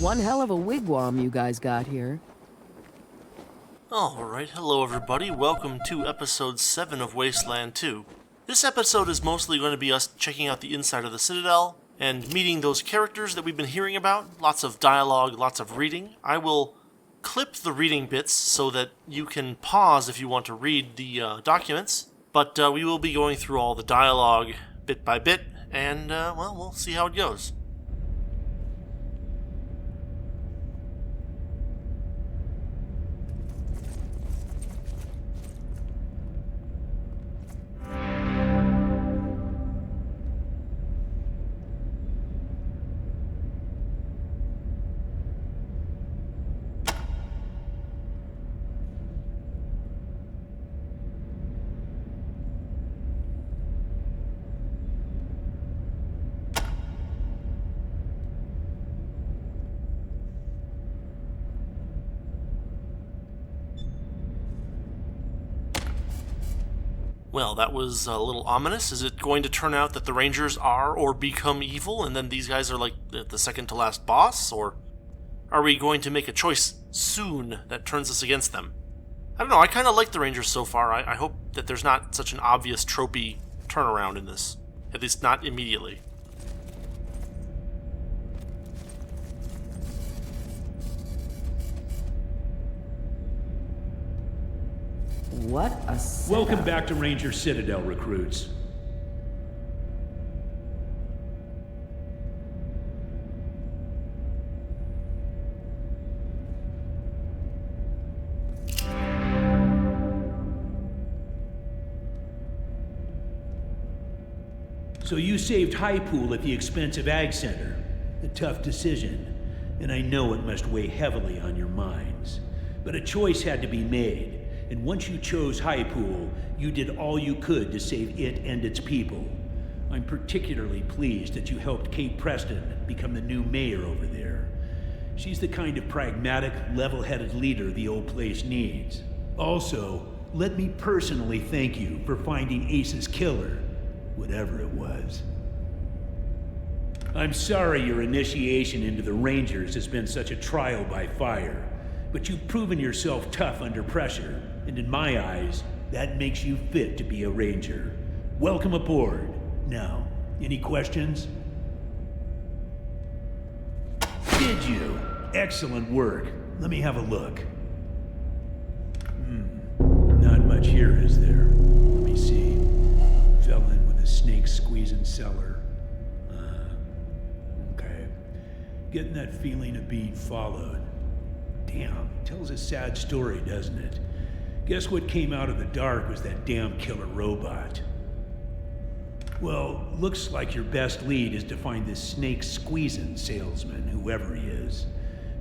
One hell of a wigwam you guys got here. Alright, hello everybody, welcome to episode 7 of Wasteland 2. This episode is mostly going to be us checking out the inside of the Citadel and meeting those characters that we've been hearing about. Lots of dialogue, lots of reading. I will clip the reading bits so that you can pause if you want to read the documents, but we will be going through all the dialogue bit by bit, and well, we'll see how it goes. Well, that was a little ominous. Is it going to turn out that the Rangers are or become evil, and then these guys are like the second to last boss? Or are we going to make a choice soon that turns us against them? I don't know, I kind of like the Rangers so far. I hope that there's not such an obvious tropey turnaround in this. At least not immediately. What a setup. Welcome back to Ranger Citadel, recruits. So you saved High Pool at the expense of Ag Center. A tough decision, and I know it must weigh heavily on your minds. But a choice had to be made. And once you chose High Pool, you did all you could to save it and its people. I'm particularly pleased that you helped Kate Preston become the new mayor over there. She's the kind of pragmatic, level-headed leader the old place needs. Also, let me personally thank you for finding Ace's killer, whatever it was. I'm sorry your initiation into the Rangers has been such a trial by fire, but you've proven yourself tough under pressure. And in my eyes, that makes you fit to be a Ranger. Welcome aboard. Now, any questions? Did you? Excellent work. Let me have a look. Not much here, is there? Let me see. Fell in with a snake squeezing cellar. Okay. Getting that feeling of being followed. Damn, tells a sad story, doesn't it? Guess what came out of the dark was that damn killer robot. Well, looks like your best lead is to find this snake-squeezing salesman, whoever he is.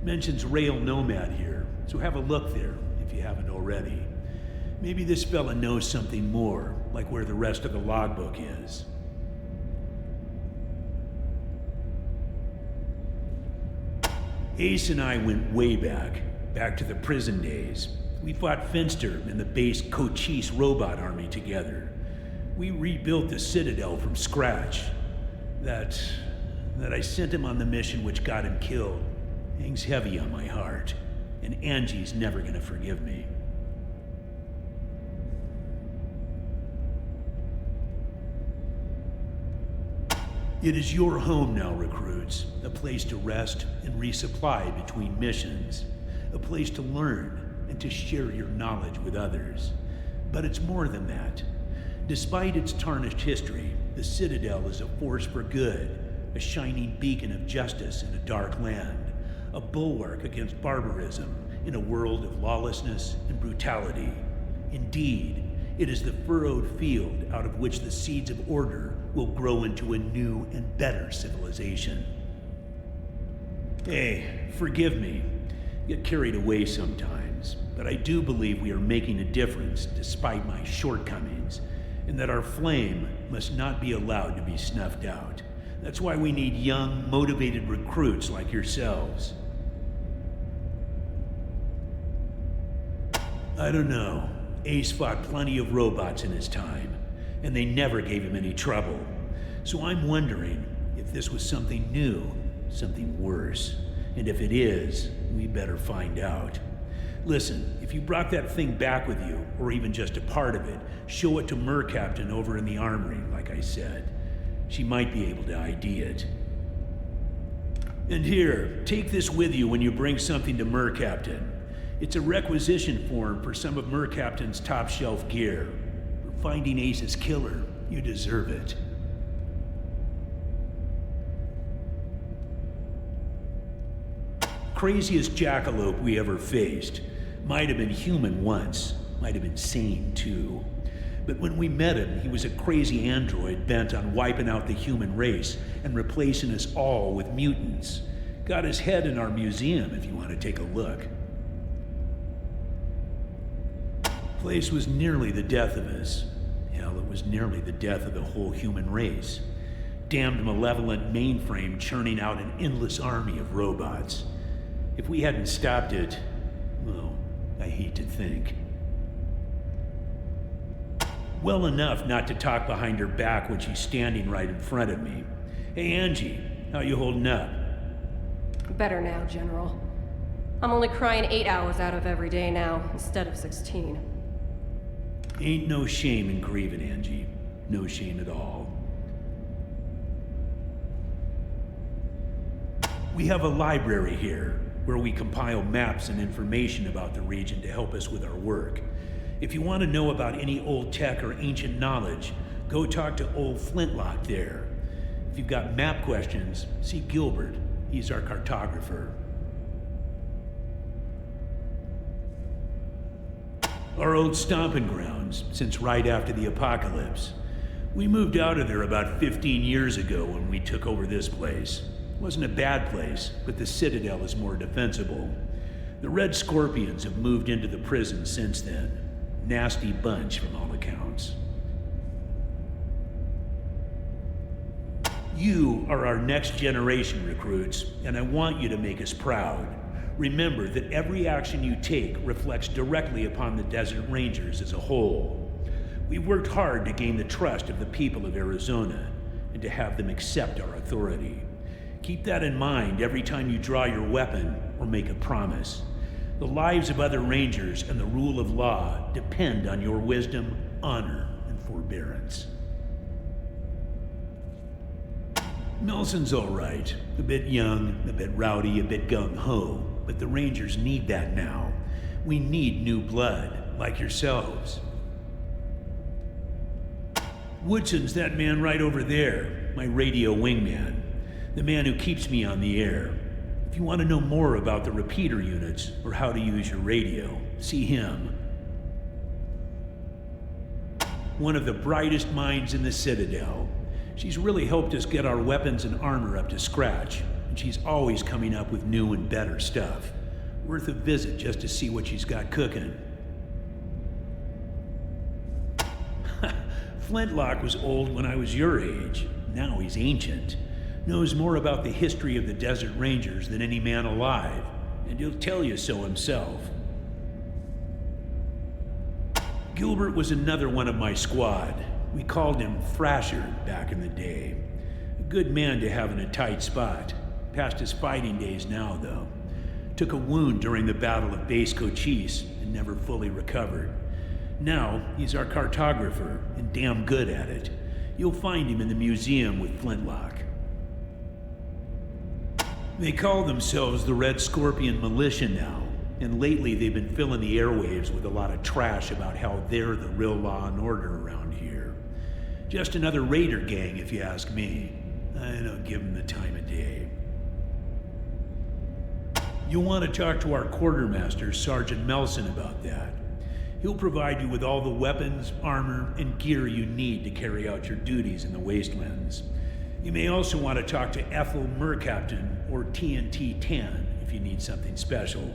Mentions Rail Nomad here, so have a look there, if you haven't already. Maybe this fella knows something more, like where the rest of the logbook is. Ace and I went way back to the prison days. We fought Finster and the base Cochise robot army together. We rebuilt the Citadel from scratch. That I sent him on the mission which got him killed hangs heavy on my heart, and Angie's never gonna forgive me. It is your home now, recruits. A place to rest and resupply between missions. A place to learn and to share your knowledge with others. But it's more than that. Despite its tarnished history, the Citadel is a force for good, a shining beacon of justice in a dark land, a bulwark against barbarism in a world of lawlessness and brutality. Indeed, it is the furrowed field out of which the seeds of order will grow into a new and better civilization. Hey, forgive me. Get carried away sometimes, but I do believe we are making a difference despite my shortcomings, and that our flame must not be allowed to be snuffed out. That's why we need young, motivated recruits like yourselves. I don't know. Ace fought plenty of robots in his time, and they never gave him any trouble. So I'm wondering if this was something new, something worse. And if it is, we better find out. Listen, if you brought that thing back with you, or even just a part of it, show it to Mercaptain over in the armory, like I said. She might be able to ID it. And here, take this with you when you bring something to Mercaptain. It's a requisition form for some of Mercaptain's top-shelf gear. For finding Ace's killer, you deserve it. Craziest jackalope we ever faced. Might have been human once, might have been sane too. But when we met him, he was a crazy android bent on wiping out the human race and replacing us all with mutants. Got his head in our museum if you want to take a look. Place was nearly the death of us. Hell, it was nearly the death of the whole human race. Damned malevolent mainframe churning out an endless army of robots. If we hadn't stopped it, well, I hate to think. Well enough not to talk behind her back when she's standing right in front of me. Hey Angie, how you holding up? Better now, General. I'm only crying 8 hours out of every day now, instead of 16. Ain't no shame in grieving, Angie. No shame at all. We have a library here, where we compile maps and information about the region to help us with our work. If you want to know about any old tech or ancient knowledge, go talk to old Flintlock there. If you've got map questions, see Gilbert. He's our cartographer. Our old stomping grounds, since right after the apocalypse. We moved out of there about 15 years ago when we took over this place. Wasn't a bad place, but the Citadel is more defensible. The Red Scorpions have moved into the prison since then. Nasty bunch from all accounts. You are our next generation recruits, and I want you to make us proud. Remember that every action you take reflects directly upon the Desert Rangers as a whole. We've worked hard to gain the trust of the people of Arizona, and to have them accept our authority. Keep that in mind every time you draw your weapon or make a promise. The lives of other Rangers and the rule of law depend on your wisdom, honor, and forbearance. Nelson's all right. A bit young, a bit rowdy, a bit gung-ho, but the Rangers need that now. We need new blood, like yourselves. Woodson's that man right over there, my radio wingman. The man who keeps me on the air. If you want to know more about the repeater units or how to use your radio, see him. One of the brightest minds in the Citadel. She's really helped us get our weapons and armor up to scratch, and she's always coming up with new and better stuff. Worth a visit just to see what she's got cooking. Flintlock was old when I was your age. Now he's ancient. Knows more about the history of the Desert Rangers than any man alive, and he'll tell you so himself. Gilbert was another one of my squad. We called him Thrasher back in the day. A good man to have in a tight spot. Past his fighting days now, though. Took a wound during the Battle of Base Cochise and never fully recovered. Now, he's our cartographer, and damn good at it. You'll find him in the museum with Flintlock. They call themselves the Red Scorpion Militia now, and lately they've been filling the airwaves with a lot of trash about how they're the real law and order around here. Just another raider gang, if you ask me. I don't give them the time of day. You'll want to talk to our quartermaster, Sergeant Melson, about that. He'll provide you with all the weapons, armor, and gear you need to carry out your duties in the Wastelands. You may also want to talk to Ethel Mercaptain or TNT-10 if you need something special.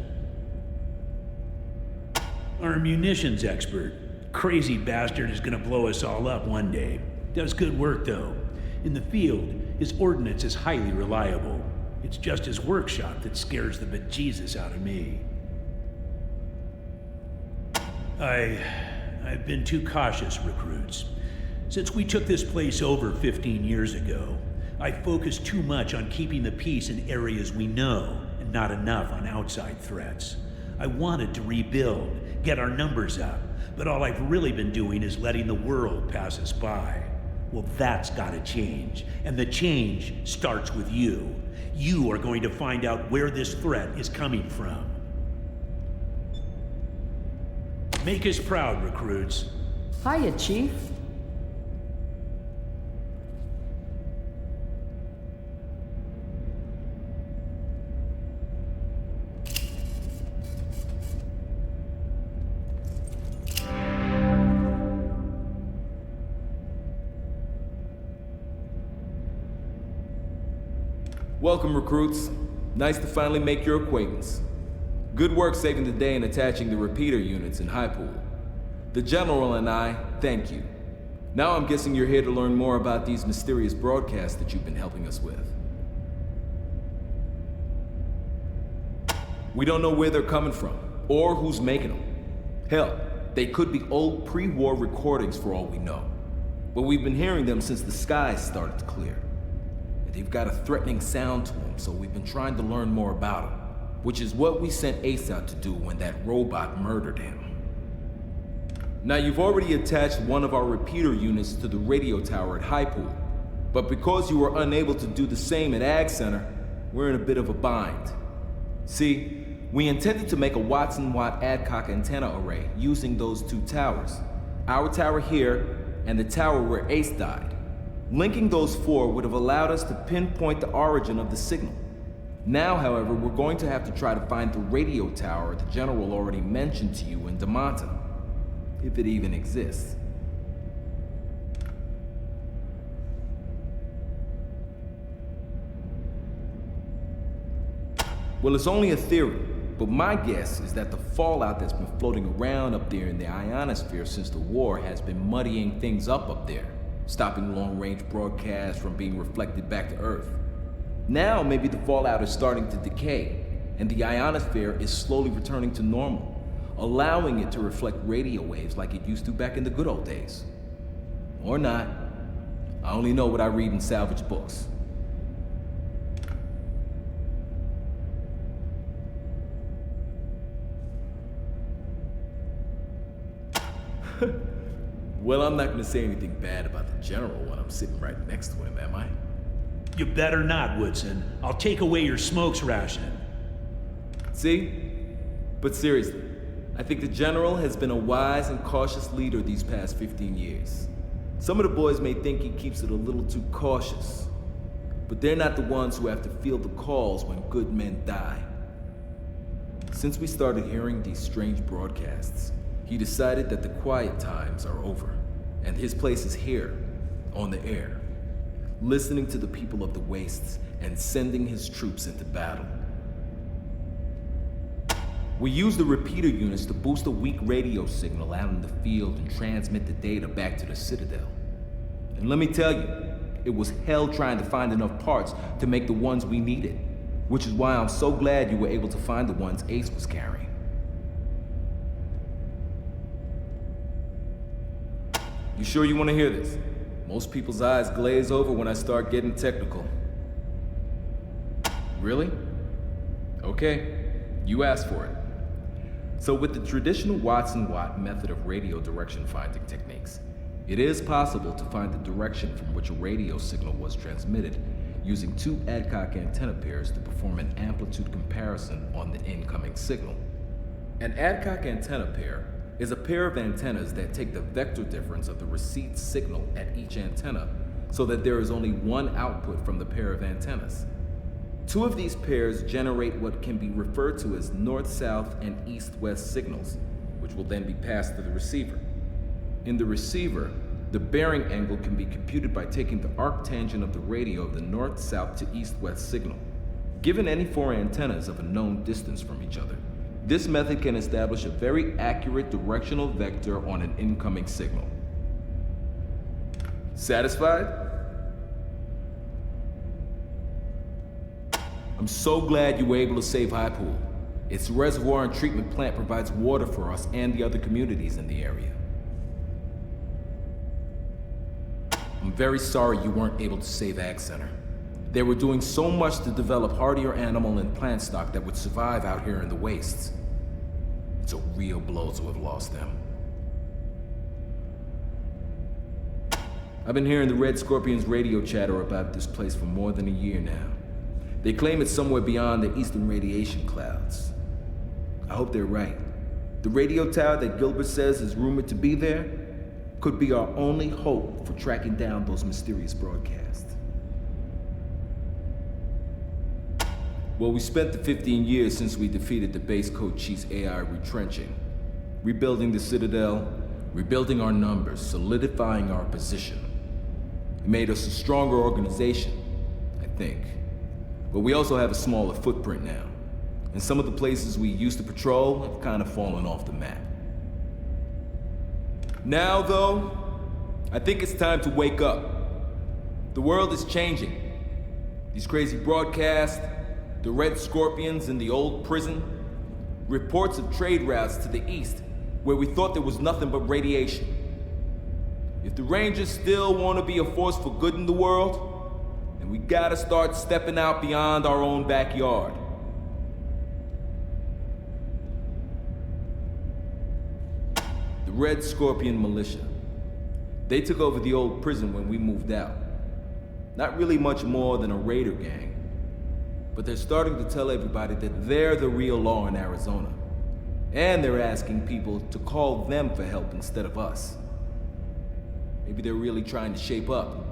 Our munitions expert. Crazy bastard is gonna blow us all up one day. Does good work though. In the field, his ordnance is highly reliable. It's just his workshop that scares the bejesus out of me. I've been too cautious, recruits. Since we took this place over 15 years ago, I focused too much on keeping the peace in areas we know and and not enough on outside threats. I wanted to rebuild, get our numbers up, but all I've really been doing is letting the world pass us by. Well, that's gotta change, and the change starts with you. You are going to find out where this threat is coming from. Make us proud, recruits. Hiya, Chief. Welcome, recruits. Nice to finally make your acquaintance. Good work saving the day and attaching the repeater units in High Pool. The General and I thank you. Now I'm guessing you're here to learn more about these mysterious broadcasts that you've been helping us with. We don't know where they're coming from, or who's making them. Hell, they could be old pre-war recordings for all we know. But we've been hearing them since the skies started to clear. And they've got a threatening sound to them, so we've been trying to learn more about them. Which is what we sent Ace out to do when that robot murdered him. Now, you've already attached one of our repeater units to the radio tower at High Pool. But because you were unable to do the same at Ag Center, we're in a bit of a bind. See, we intended to make a Watson-Watt Adcock antenna array using those two towers. Our tower here, and the tower where Ace died. Linking those four would have allowed us to pinpoint the origin of the signal. Now, however, we're going to have to try to find the radio tower the General already mentioned to you in Damanta. If it even exists. Well, it's only a theory, but my guess is that the fallout that's been floating around up there in the ionosphere since the war has been muddying things up there, stopping long-range broadcasts from being reflected back to Earth. Now, maybe the fallout is starting to decay, and the ionosphere is slowly returning to normal, allowing it to reflect radio waves like it used to back in the good old days. Or not. I only know what I read in salvage books. Well, I'm not gonna say anything bad about the General when I'm sitting right next to him, am I? You better not, Woodson. I'll take away your smokes ration. See? But seriously, I think the General has been a wise and cautious leader these past 15 years. Some of the boys may think he keeps it a little too cautious, but they're not the ones who have to feel the calls when good men die. Since we started hearing these strange broadcasts, he decided that the quiet times are over, and his place is here, on the air, listening to the people of the wastes and sending his troops into battle. We use the repeater units to boost a weak radio signal out in the field and transmit the data back to the Citadel. And let me tell you, it was hell trying to find enough parts to make the ones we needed, which is why I'm so glad you were able to find the ones Ace was carrying. You sure you want to hear this? Most people's eyes glaze over when I start getting technical. Really? Okay, you asked for it. So with the traditional Watson-Watt method of radio direction finding techniques, it is possible to find the direction from which a radio signal was transmitted using two Adcock antenna pairs to perform an amplitude comparison on the incoming signal. An Adcock antenna pair is a pair of antennas that take the vector difference of the receipt signal at each antenna so that there is only one output from the pair of antennas. Two of these pairs generate what can be referred to as north-south and east-west signals, which will then be passed to the receiver. In the receiver, the bearing angle can be computed by taking the arctangent of the radio of the north-south to east-west signal, given any four antennas of a known distance from each other. This method can establish a very accurate directional vector on an incoming signal. Satisfied? I'm so glad you were able to save High Pool. Its reservoir and treatment plant provides water for us and the other communities in the area. I'm very sorry you weren't able to save Ag Center. They were doing so much to develop hardier animal and plant stock that would survive out here in the wastes. It's a real blow to have lost them. I've been hearing the Red Scorpions radio chatter about this place for more than a year now. They claim it's somewhere beyond the eastern radiation clouds. I hope they're right. The radio tower that Gilbert says is rumored to be there could be our only hope for tracking down those mysterious broadcasts. Well, we spent the 15 years since we defeated the base code chief's AI retrenching, rebuilding the Citadel, rebuilding our numbers, solidifying our position. It made us a stronger organization, I think. But we also have a smaller footprint now, and some of the places we used to patrol have kind of fallen off the map. Now, though, I think it's time to wake up. The world is changing. These crazy broadcasts, the Red Scorpions in the old prison, reports of trade routes to the east where we thought there was nothing but radiation. If the Rangers still want to be a force for good in the world, then we gotta start stepping out beyond our own backyard. The Red Scorpion Militia. They took over the old prison when we moved out. Not really much more than a raider gang. But they're starting to tell everybody that they're the real law in Arizona. And they're asking people to call them for help instead of us. Maybe they're really trying to shape up,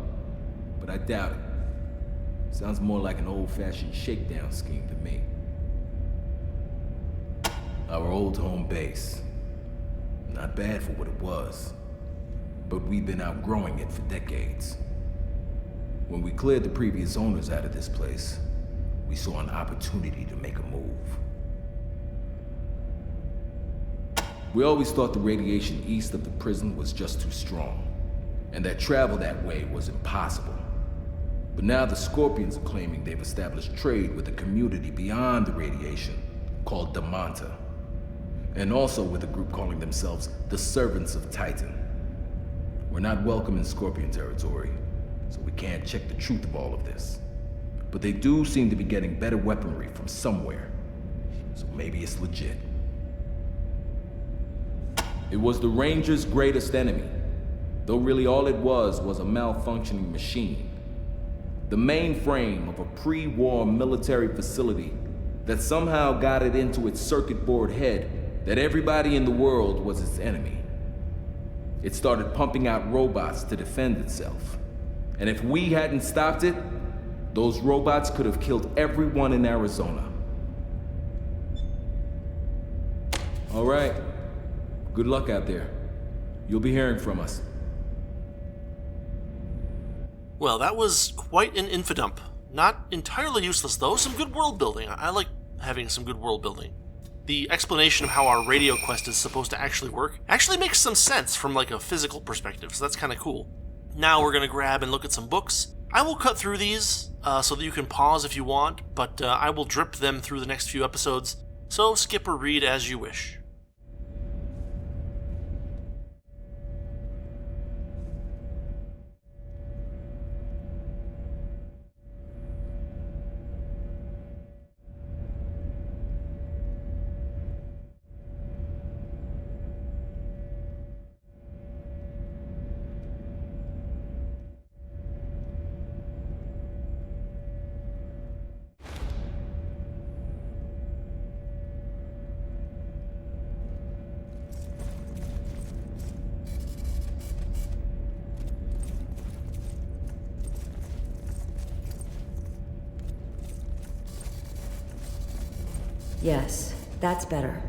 but I doubt it. Sounds more like an old-fashioned shakedown scheme to me. Our old home base. Not bad for what it was, but we've been outgrowing it for decades. When we cleared the previous owners out of this place, we saw an opportunity to make a move. We always thought the radiation east of the prison was just too strong, and that travel that way was impossible. But now the Scorpions are claiming they've established trade with a community beyond the radiation called Damanta, and also with a group calling themselves the Servants of Titan. We're not welcome in Scorpion territory, so we can't check the truth of all of this. But they do seem to be getting better weaponry from somewhere, so maybe it's legit. It was the Rangers' greatest enemy, though really all it was a malfunctioning machine. The mainframe of a pre-war military facility that somehow got it into its circuit board head that everybody in the world was its enemy. It started pumping out robots to defend itself. And if we hadn't stopped it, those robots could have killed everyone in Arizona. All right. Good luck out there. You'll be hearing from us. Well, that was quite an infodump. Not entirely useless, though. Some good world building. I like having some good world building. The explanation of how our radio quest is supposed to actually work actually makes some sense from like a physical perspective, so that's kind of cool. Now we're going to grab and look at some books. I will cut through these so that you can pause if you want, but I will drip them through the next few episodes, so skip or read as you wish. Yes, that's better.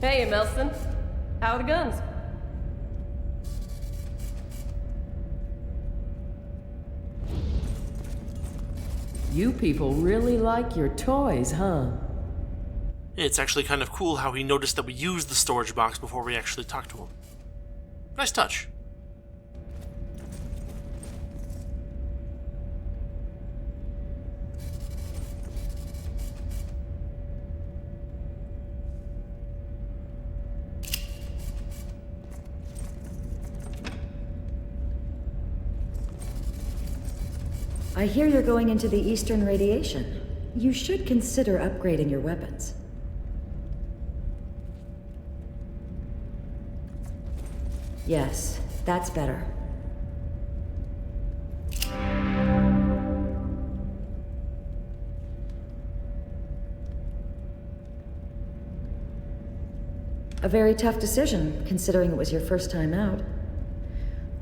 Hey, Melson. How are the guns? You people really like your toys, huh? It's actually kind of cool how he noticed that we used the storage box before we actually talked to him. Nice touch. I hear you're going into the Eastern Radiation. You should consider upgrading your weapons. Yes, that's better. A very tough decision, considering it was your first time out.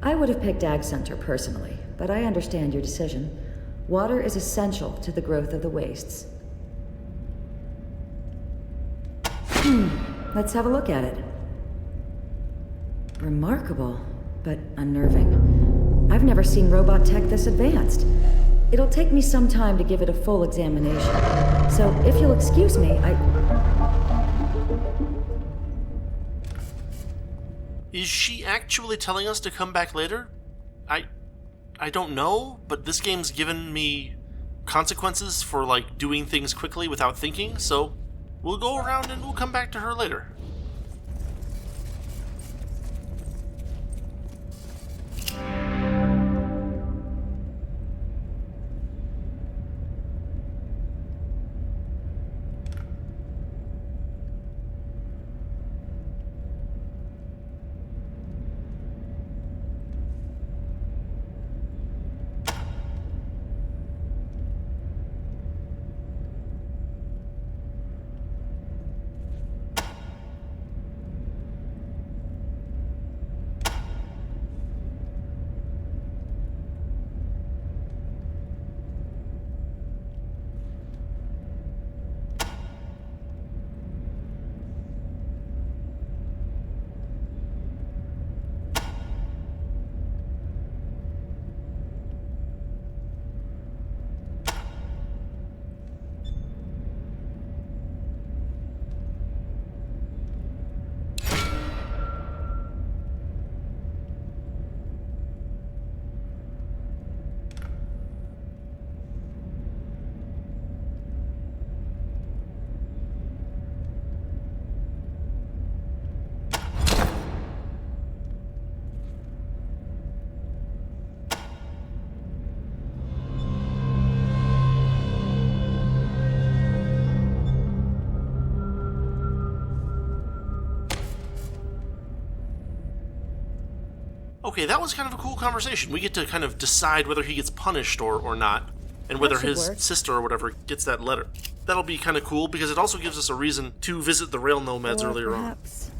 I would have picked Ag Center personally, but I understand your decision. Water is essential to the growth of the wastes. Let's have a look at it. Remarkable, but unnerving. I've never seen robot tech this advanced. It'll take me some time to give it a full examination. So, if you'll excuse me, Is she actually telling us to come back later? I don't know, but this game's given me consequences for, like, doing things quickly without thinking, so we'll go around and we'll come back to her later. Okay, that was kind of a cool conversation. We get to kind of decide whether he gets punished or not, and whether That should his work. sister or whatever gets that letter. That'll be kind of cool, because it also gives us a reason to visit the Rail Nomads or earlier on. perhaps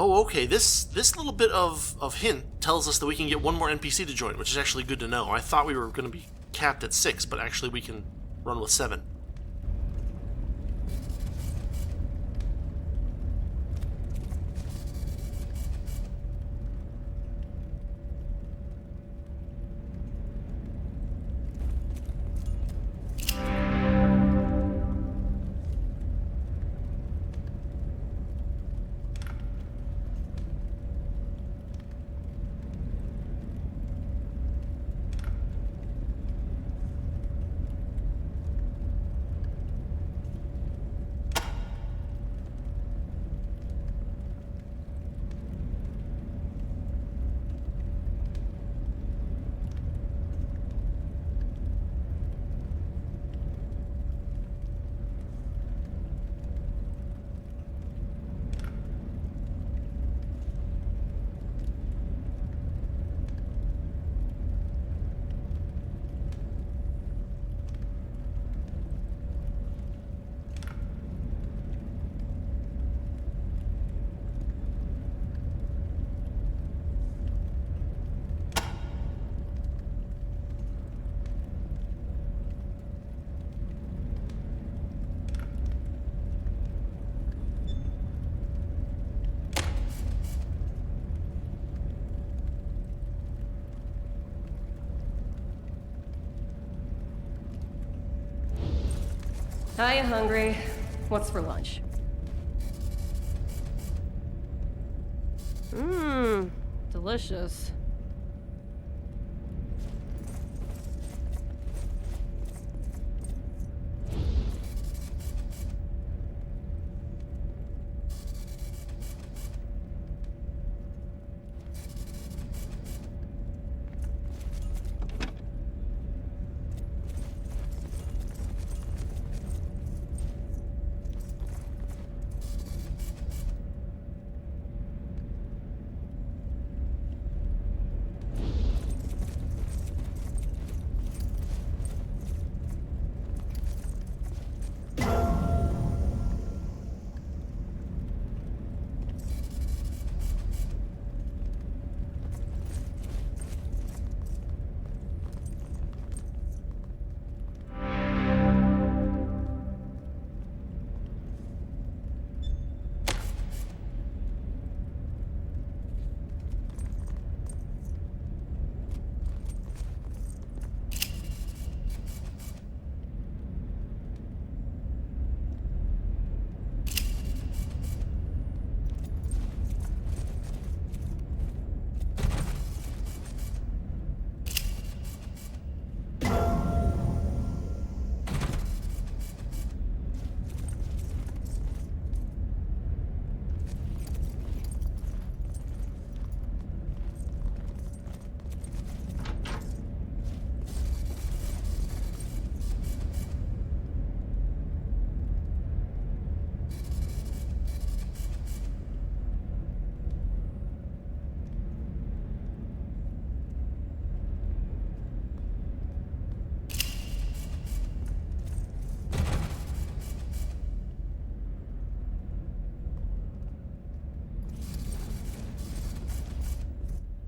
Oh, okay. This little bit of hint tells us that we can get one more NPC to join, which is actually good to know. I thought we were going to be capped at 6, but actually we can run with 7. Hiya, hungry. What's for lunch? Mmm, delicious.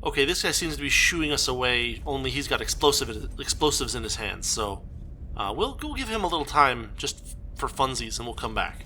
Okay, this guy seems to be shooing us away, only he's got explosives in his hands, so we'll give him a little time just for funsies and we'll come back.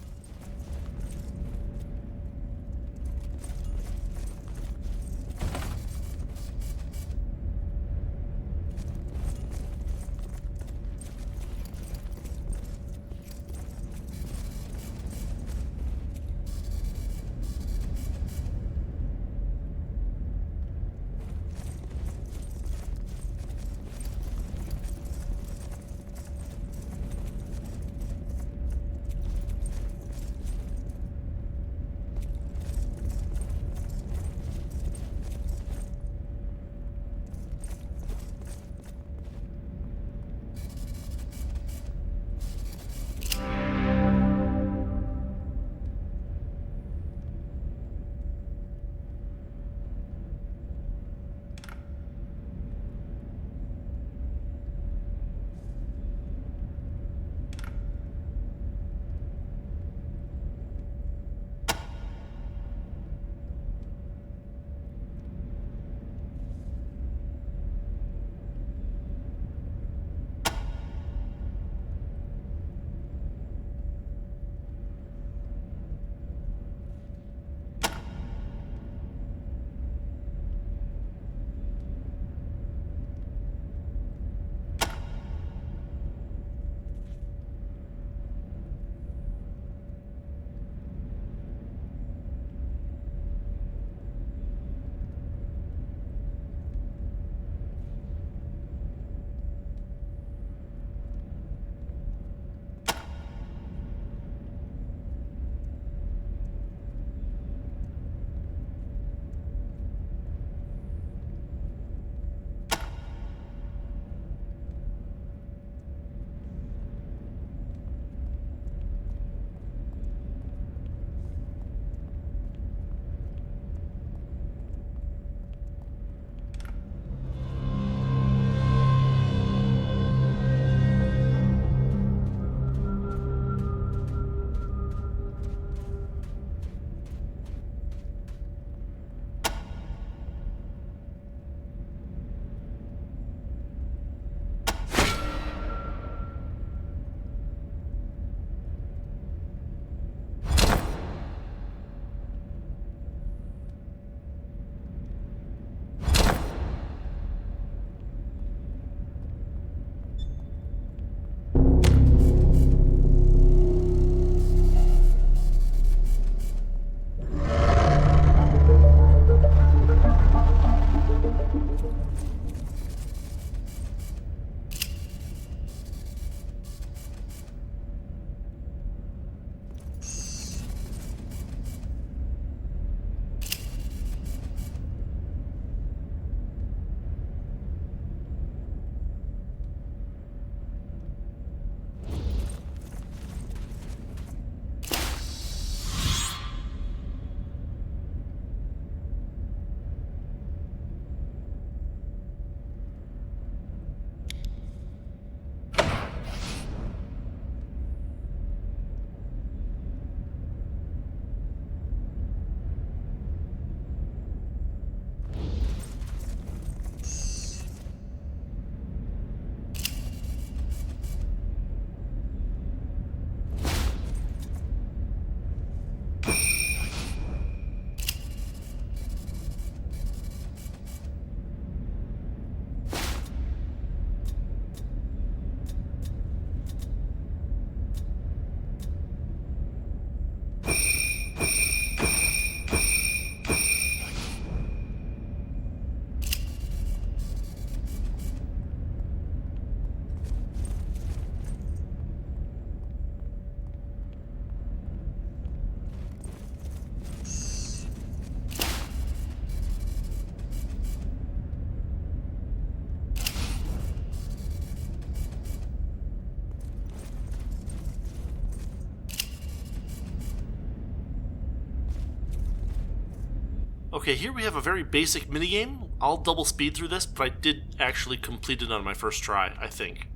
Okay, here we have a very basic minigame. I'll double speed through this, but I did actually complete it on my first try, I think.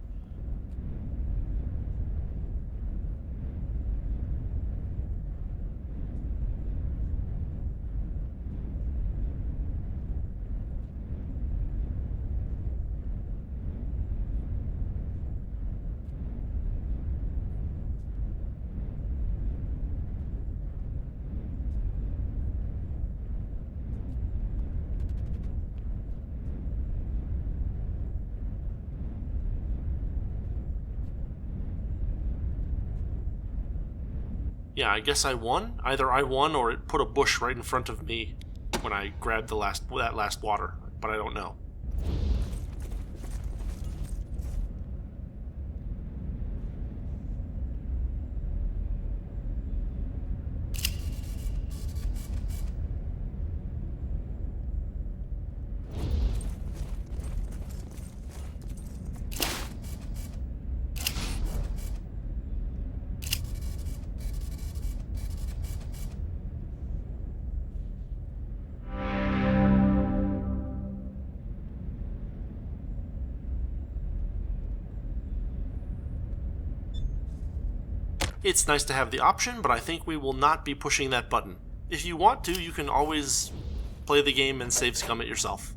Yeah, I guess I won. Either I won or it put a bush right in front of me when I grabbed that last water, but I don't know. It's nice to have the option, but I think we will not be pushing that button. If you want to, you can always play the game and save scum it yourself.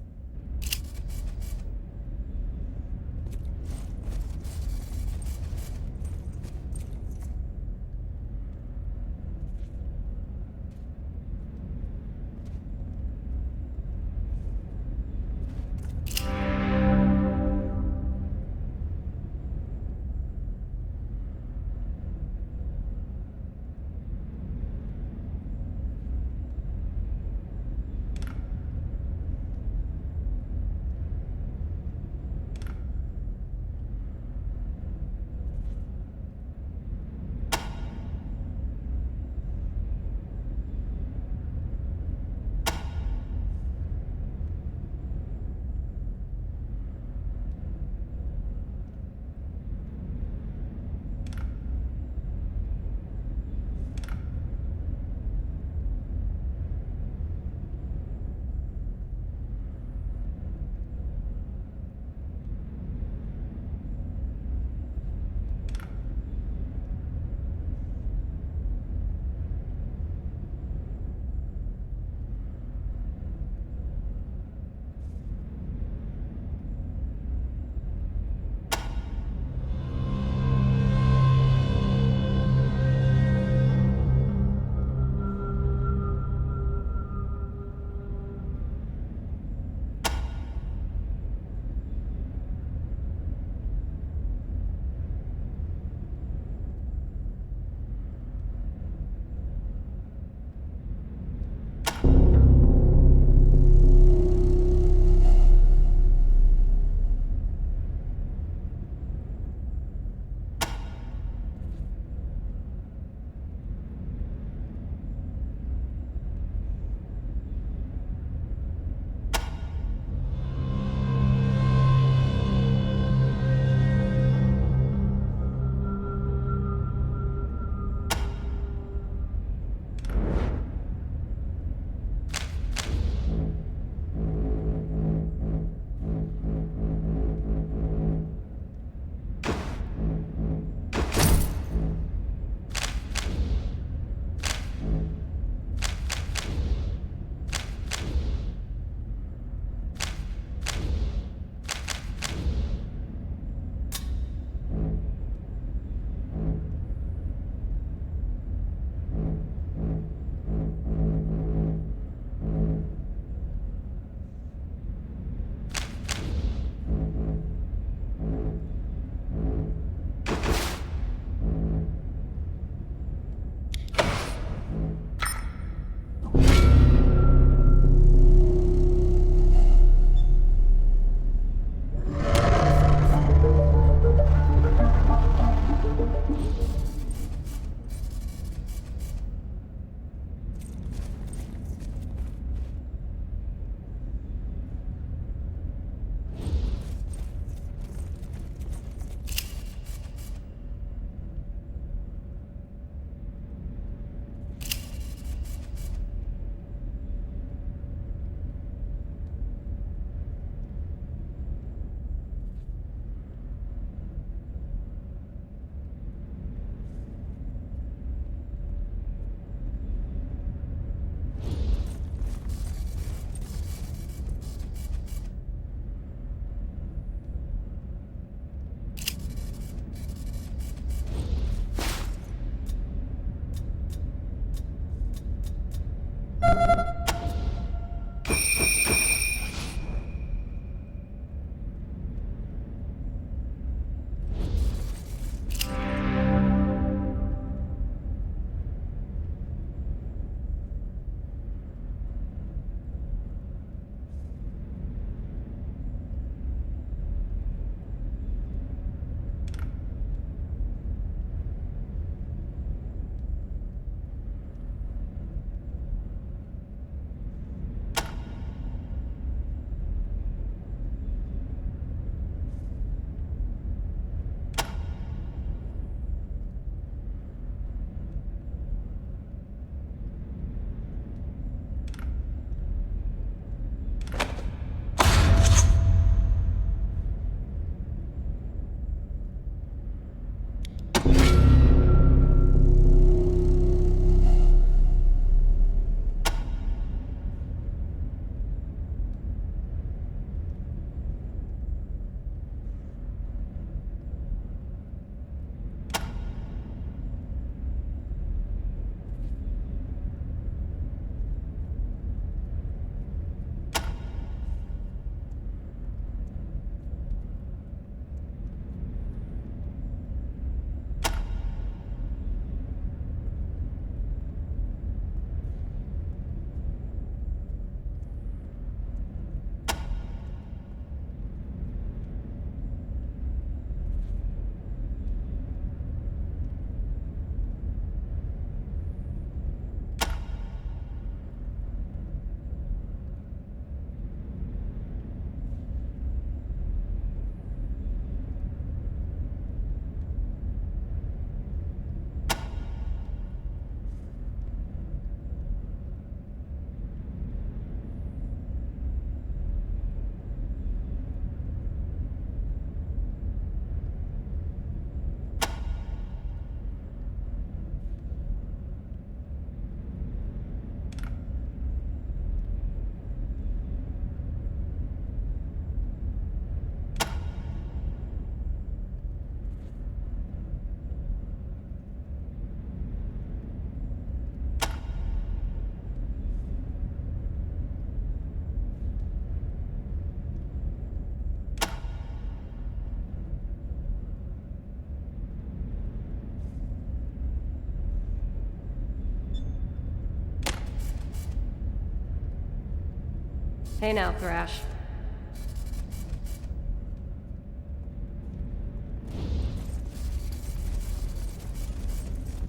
Hey now, Thrash.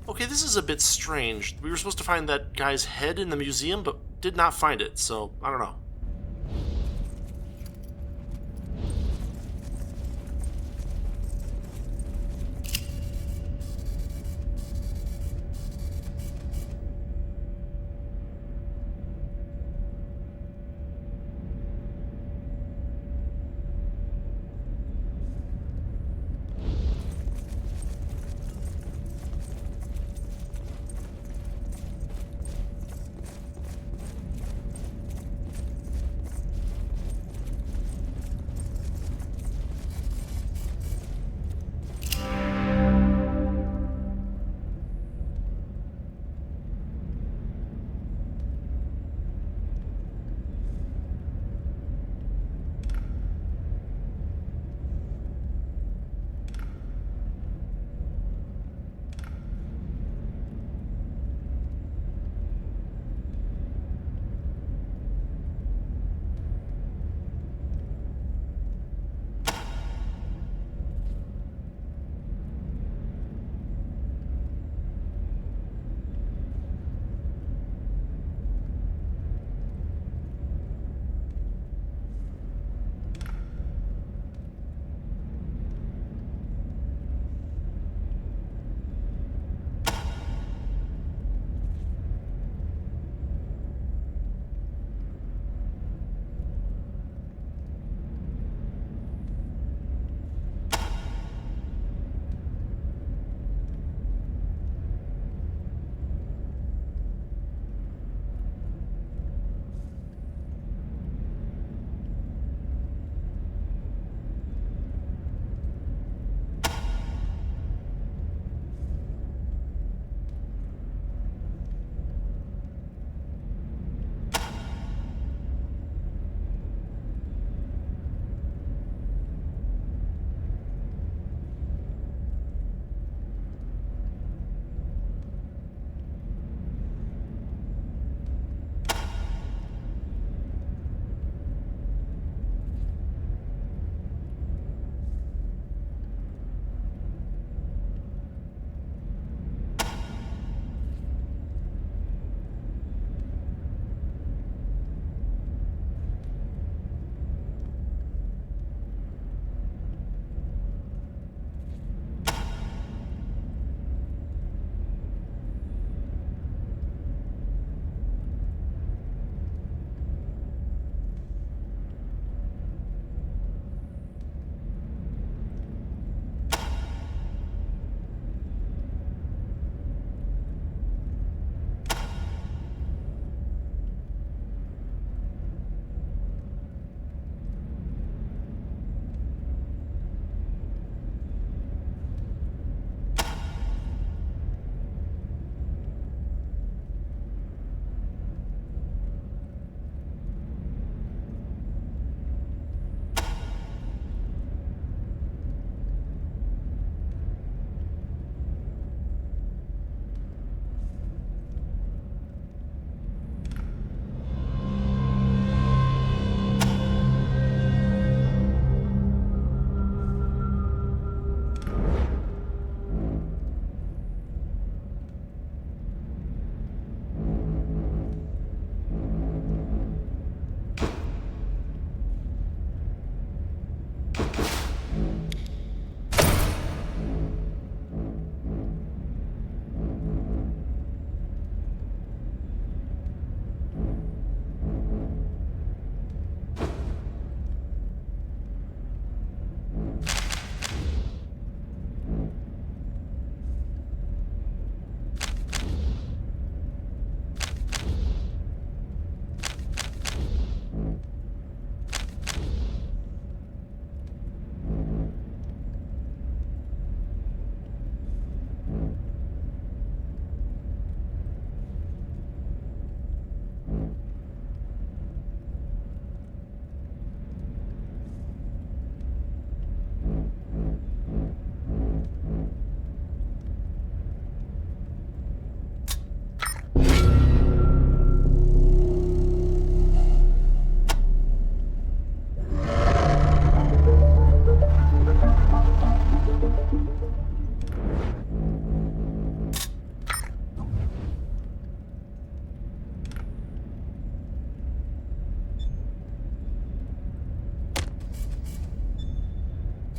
Okay, this is a bit strange. We were supposed to find that guy's head in the museum, but did not find it, so I don't know.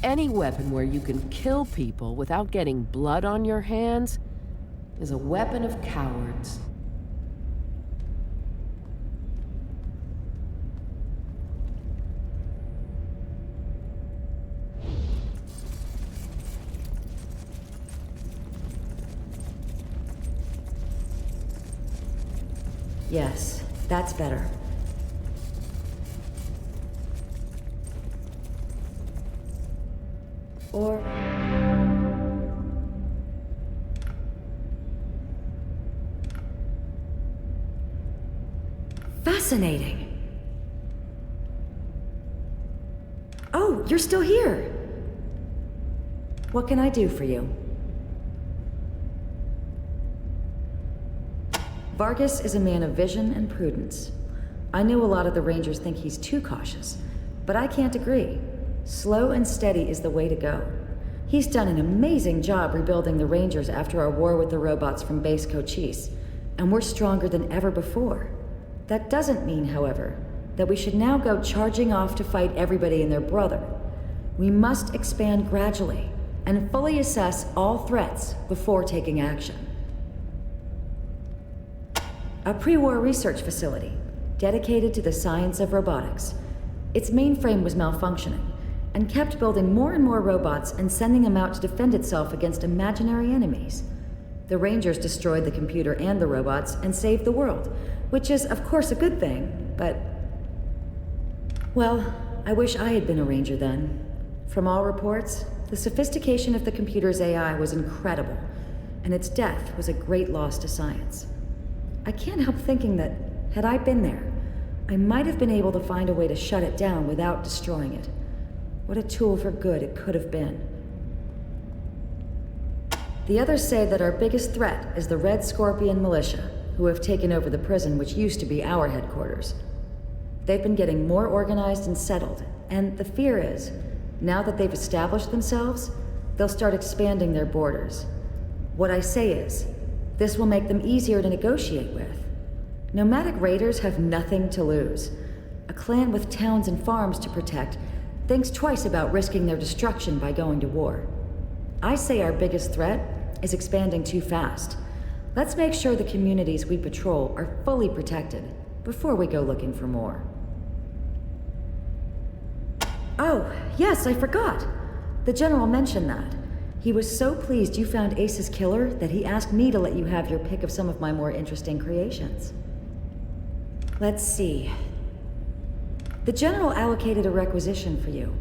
Any weapon where you can kill people without getting blood on your hands is a weapon of cowards. Yes, that's better. Or... Fascinating. Oh, you're still here. What can I do for you? Vargas is a man of vision and prudence. I know a lot of the Rangers think he's too cautious, but I can't agree. Slow and steady is the way to go. He's done an amazing job rebuilding the Rangers after our war with the robots from Base Cochise, and we're stronger than ever before. That doesn't mean, however, that we should now go charging off to fight everybody and their brother. We must expand gradually and fully assess all threats before taking action. A pre-war research facility dedicated to the science of robotics. Its mainframe was malfunctioning and kept building more and more robots and sending them out to defend itself against imaginary enemies. The Rangers destroyed the computer and the robots and saved the world, which is, of course, a good thing, but... Well, I wish I had been a Ranger then. From all reports, the sophistication of the computer's AI was incredible, and its death was a great loss to science. I can't help thinking that, had I been there, I might have been able to find a way to shut it down without destroying it. What a tool for good it could have been. The others say that our biggest threat is the Red Scorpion militia, who have taken over the prison which used to be our headquarters. They've been getting more organized and settled, and the fear is, now that they've established themselves, they'll start expanding their borders. What I say is, this will make them easier to negotiate with. Nomadic raiders have nothing to lose. A clan with towns and farms to protect thinks twice about risking their destruction by going to war. I say our biggest threat is expanding too fast. Let's make sure the communities we patrol are fully protected before we go looking for more. Oh, yes, I forgot. The General mentioned that. He was so pleased you found Ace's killer that he asked me to let you have your pick of some of my more interesting creations. Let's see. The General allocated a requisition for you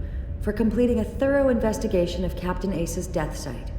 for completing a thorough investigation of Captain Ace's death site.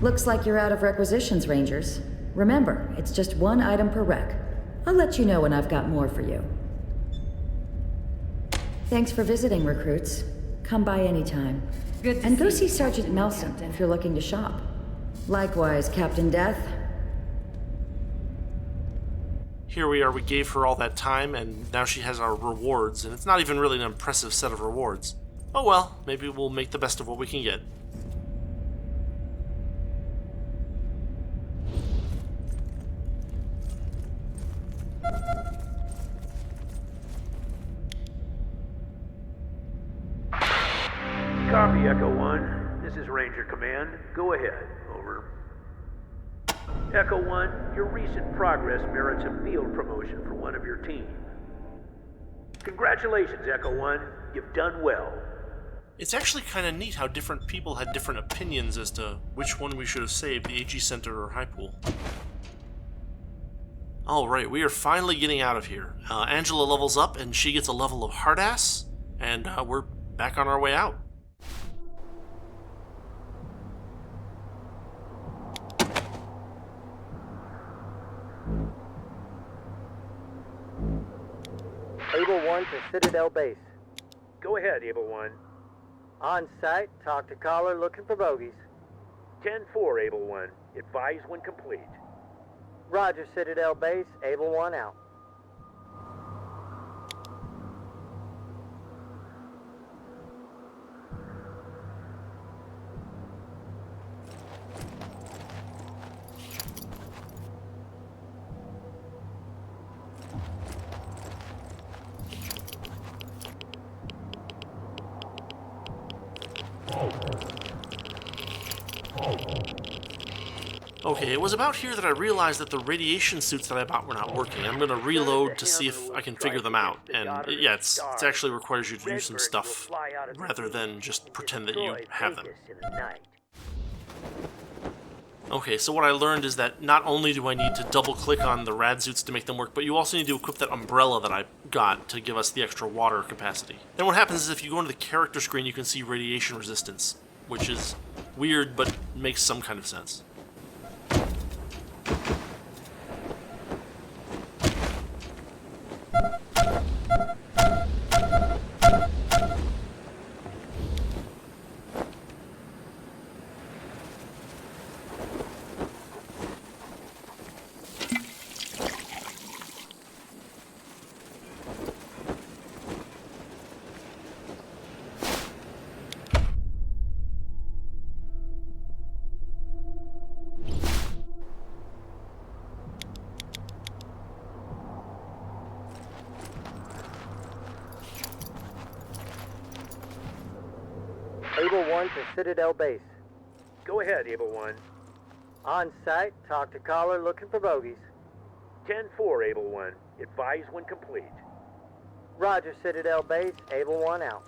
Looks like you're out of requisitions, Rangers. Remember, it's just one item per rec. I'll let you know when I've got more for you. Thanks for visiting, recruits. Come by anytime. Good to and go see see Sergeant Melson if you're looking to shop. Likewise, Captain Death. Here we are, we gave her all that time, and now she has our rewards, and it's not even really an impressive set of rewards. Oh well, maybe we'll make the best of what we can get. Copy, Echo 1. This is Ranger Command. Go ahead. Over. Echo 1, your recent progress merits a field promotion for one of your team. Congratulations, Echo 1. You've done well. It's actually kind of neat how different people had different opinions as to which one we should have saved, the AG Center or High Pool. Alright, we are finally getting out of here. Angela levels up and she gets a level of hard ass, and we're back on our way out. Able 1 to Citadel Base. Go ahead, Able 1. On site, talk to caller looking for bogeys. 10-4, Able 1. Advise when complete. Roger, Citadel Base. Able 1 out. Okay, it was about here that I realized that the radiation suits that I bought were not working. I'm gonna reload to see if I can figure them out. And yeah, it actually requires you to do some stuff rather than just pretend that you have them. Okay, so what I learned is that not only do I need to double click on the rad suits to make them work, but you also need to equip that umbrella that I got to give us the extra water capacity. And what happens is if you go into the character screen, you can see radiation resistance, which is weird, but makes some kind of sense. Able 1 to Citadel Base. Go ahead, Able 1. On site, talk to caller looking for bogeys. 10-4, Able 1. Advise when complete. Roger, Citadel Base. Able 1 out.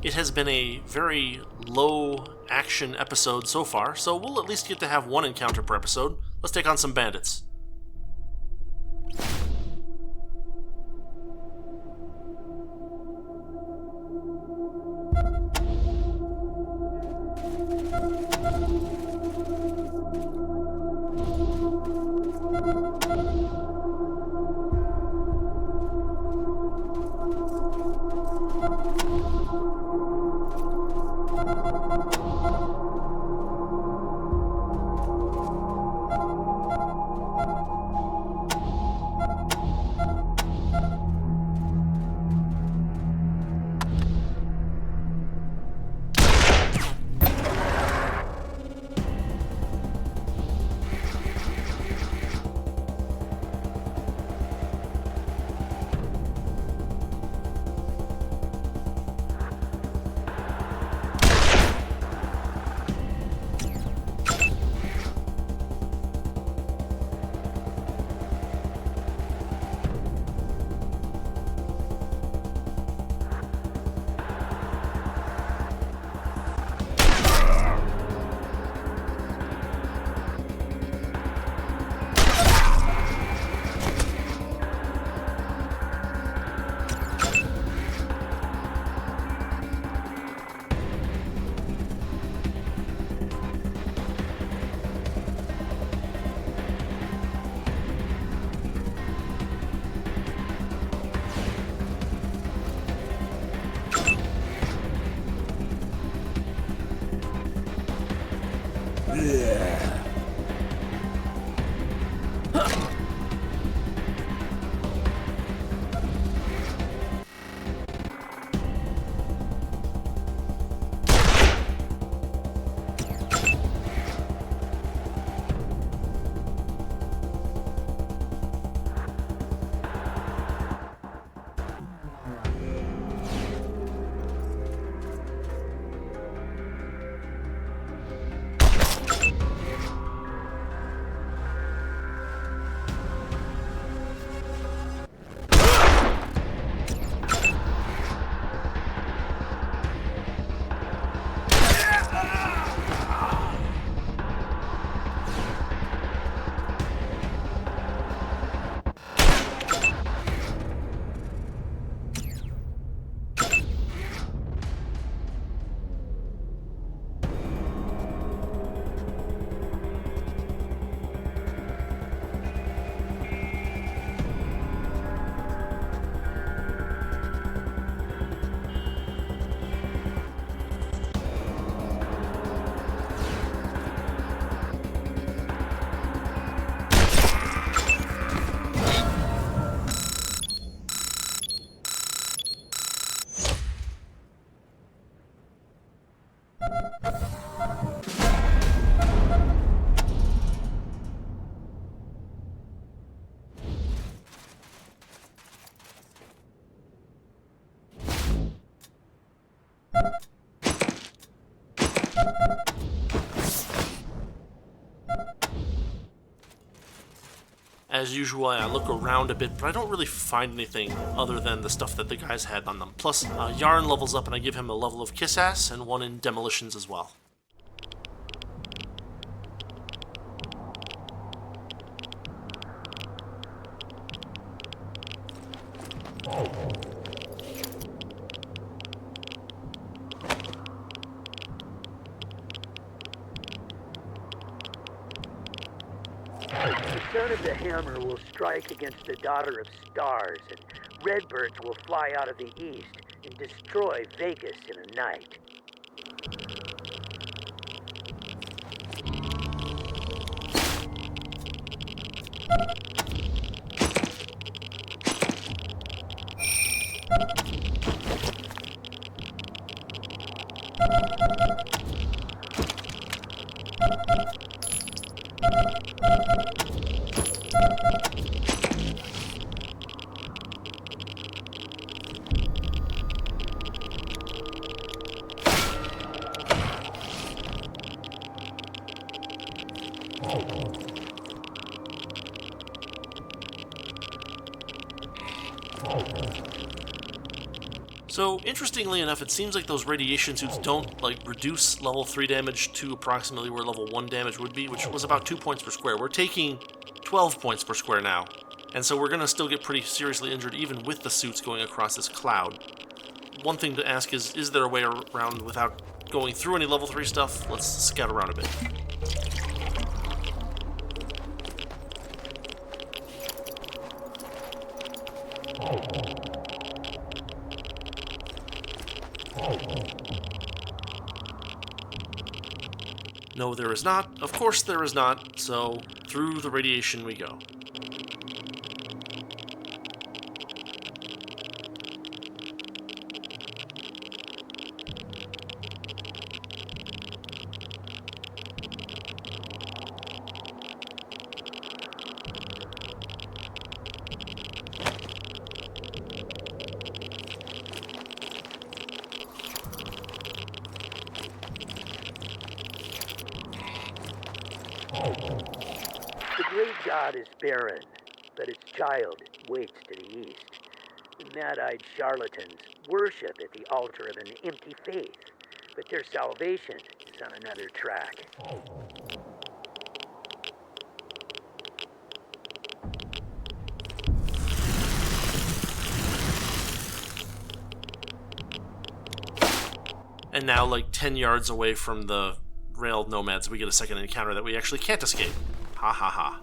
It has been a very low action episode so far, so we'll at least get to have one encounter per episode. Let's take on some bandits. As usual, I look around a bit, but I don't really find anything other than the stuff that the guys had on them. Plus, Yarn levels up and I give him a level of Kiss Ass and one in Demolitions as well. The son of the hammer will strike against the daughter of stars, and redbirds will fly out of the east and destroy Vegas in a night. So, interestingly enough, it seems like those radiation suits don't, reduce level 3 damage to approximately where level 1 damage would be, which was about 2 points per square. We're taking 12 points per square now, and so we're going to still get pretty seriously injured even with the suits going across this cloud. One thing to ask is there a way around without going through any level 3 stuff? Let's scout around a bit. No, there is not. Of course there is not, so through the radiation we go. The great god is barren, but its child waits to the east. The mad-eyed charlatans worship at the altar of an empty faith, but their salvation is on another track. And now, 10 yards away from the Rail Nomads, we get a second encounter that we actually can't escape. Ha ha ha.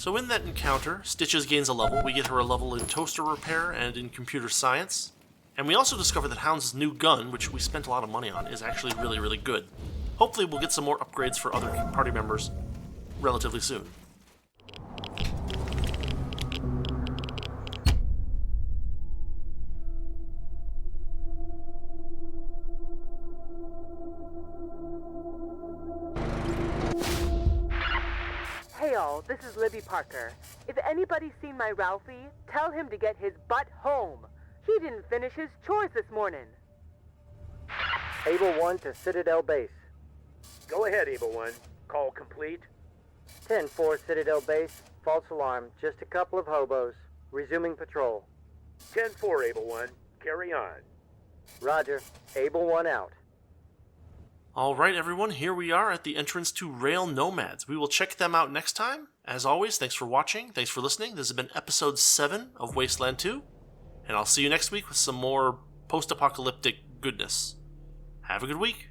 So in that encounter, Stitches gains a level. We get her a level in toaster repair and in computer science. And we also discover that Hound's new gun, which we spent a lot of money on, is actually really, really good. Hopefully we'll get some more upgrades for other party members relatively soon. Hey all, this is Libby Parker. If anybody's seen my Ralphie, tell him to get his butt home. He didn't finish his chores this morning. Able 1 to Citadel Base. Go ahead, Able 1. Call complete. 10-4 Citadel Base. False alarm. Just a couple of hobos. Resuming patrol. 10-4, Able 1. Carry on. Roger. Able 1 out. Alright everyone, here we are at the entrance to Rail Nomads. We will check them out next time. As always, thanks for watching, thanks for listening. This has been episode 7 of Wasteland 2, and I'll see you next week with some more post-apocalyptic goodness. Have a good week.